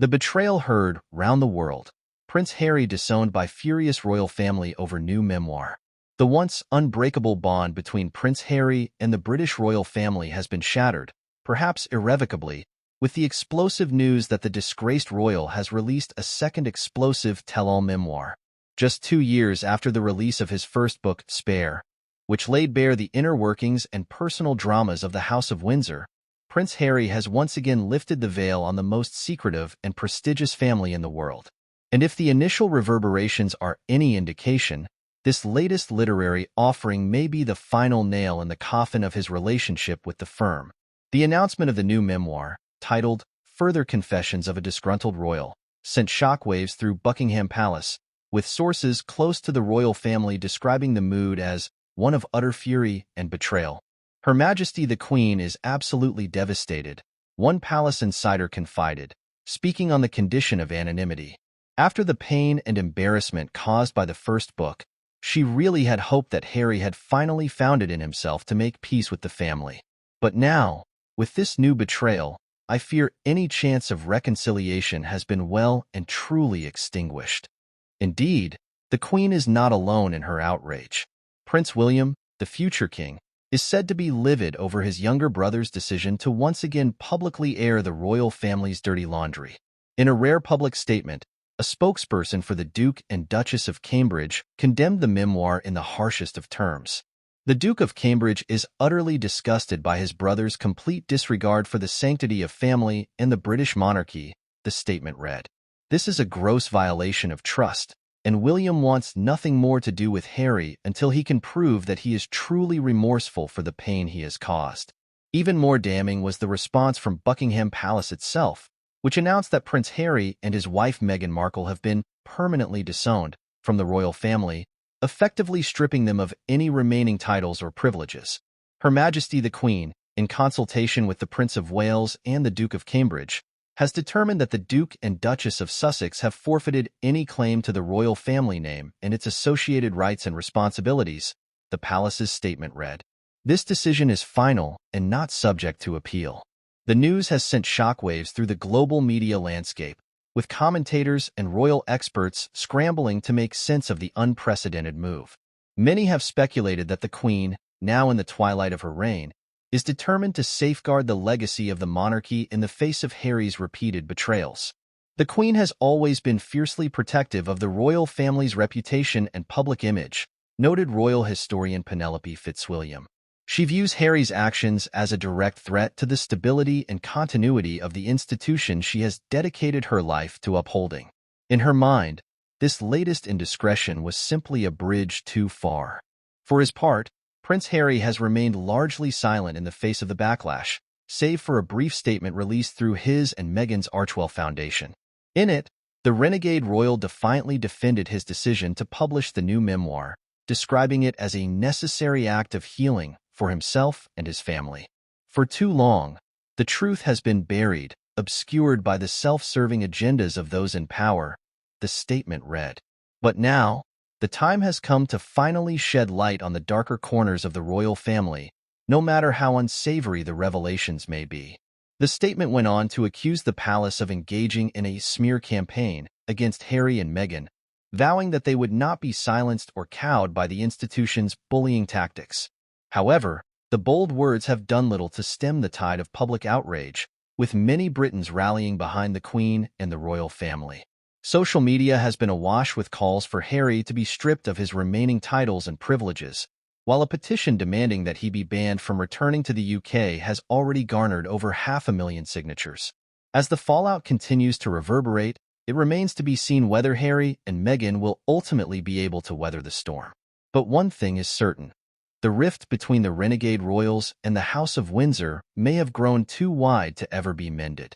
The betrayal heard round the world. Prince Harry disowned by furious royal family over new memoir. The once unbreakable bond between Prince Harry and the British royal family has been shattered, perhaps irrevocably, with the explosive news that the disgraced royal has released a second explosive tell-all memoir. Just 2 years after the release of his first book, Spare, which laid bare the inner workings and personal dramas of the House of Windsor, Prince Harry has once again lifted the veil on the most secretive and prestigious family in the world. And if the initial reverberations are any indication, this latest literary offering may be the final nail in the coffin of his relationship with the firm. The announcement of the new memoir, titled Further Confessions of a Disgruntled Royal, sent shockwaves through Buckingham Palace, with sources close to the royal family describing the mood as one of utter fury and betrayal. Her Majesty the Queen is absolutely devastated, one palace insider confided, speaking on the condition of anonymity. After the pain and embarrassment caused by the first book, she really had hoped that Harry had finally found it in himself to make peace with the family. But now, with this new betrayal, I fear any chance of reconciliation has been well and truly extinguished. Indeed, the Queen is not alone in her outrage. Prince William, the future king, is said to be livid over his younger brother's decision to once again publicly air the royal family's dirty laundry. In a rare public statement, a spokesperson for the Duke and Duchess of Cambridge condemned the memoir in the harshest of terms. The Duke of Cambridge is utterly disgusted by his brother's complete disregard for the sanctity of family and the British monarchy, the statement read. This is a gross violation of trust, and William wants nothing more to do with Harry until he can prove that he is truly remorseful for the pain he has caused. Even more damning was the response from Buckingham Palace itself, which announced that Prince Harry and his wife Meghan Markle have been permanently disowned from the royal family, effectively stripping them of any remaining titles or privileges. Her Majesty the Queen, in consultation with the Prince of Wales and the Duke of Cambridge, has determined that the Duke and Duchess of Sussex have forfeited any claim to the royal family name and its associated rights and responsibilities, the palace's statement read. This decision is final and not subject to appeal. The news has sent shockwaves through the global media landscape, with commentators and royal experts scrambling to make sense of the unprecedented move. Many have speculated that the Queen, now in the twilight of her reign, is determined to safeguard the legacy of the monarchy in the face of Harry's repeated betrayals. The Queen has always been fiercely protective of the royal family's reputation and public image, noted royal historian Penelope Fitzwilliam. She views Harry's actions as a direct threat to the stability and continuity of the institution she has dedicated her life to upholding. In her mind, this latest indiscretion was simply a bridge too far. For his part, Prince Harry has remained largely silent in the face of the backlash, save for a brief statement released through his and Meghan's Archewell Foundation. In it, the renegade royal defiantly defended his decision to publish the new memoir, describing it as a necessary act of healing for himself and his family. For too long, the truth has been buried, obscured by the self-serving agendas of those in power, the statement read. But now, the time has come to finally shed light on the darker corners of the royal family, no matter how unsavory the revelations may be. The statement went on to accuse the palace of engaging in a smear campaign against Harry and Meghan, vowing that they would not be silenced or cowed by the institution's bullying tactics. However, the bold words have done little to stem the tide of public outrage, with many Britons rallying behind the Queen and the royal family. Social media has been awash with calls for Harry to be stripped of his remaining titles and privileges, while a petition demanding that he be banned from returning to the UK has already garnered over 500,000 signatures. As the fallout continues to reverberate, it remains to be seen whether Harry and Meghan will ultimately be able to weather the storm. But one thing is certain. The rift between the renegade royals and the House of Windsor may have grown too wide to ever be mended.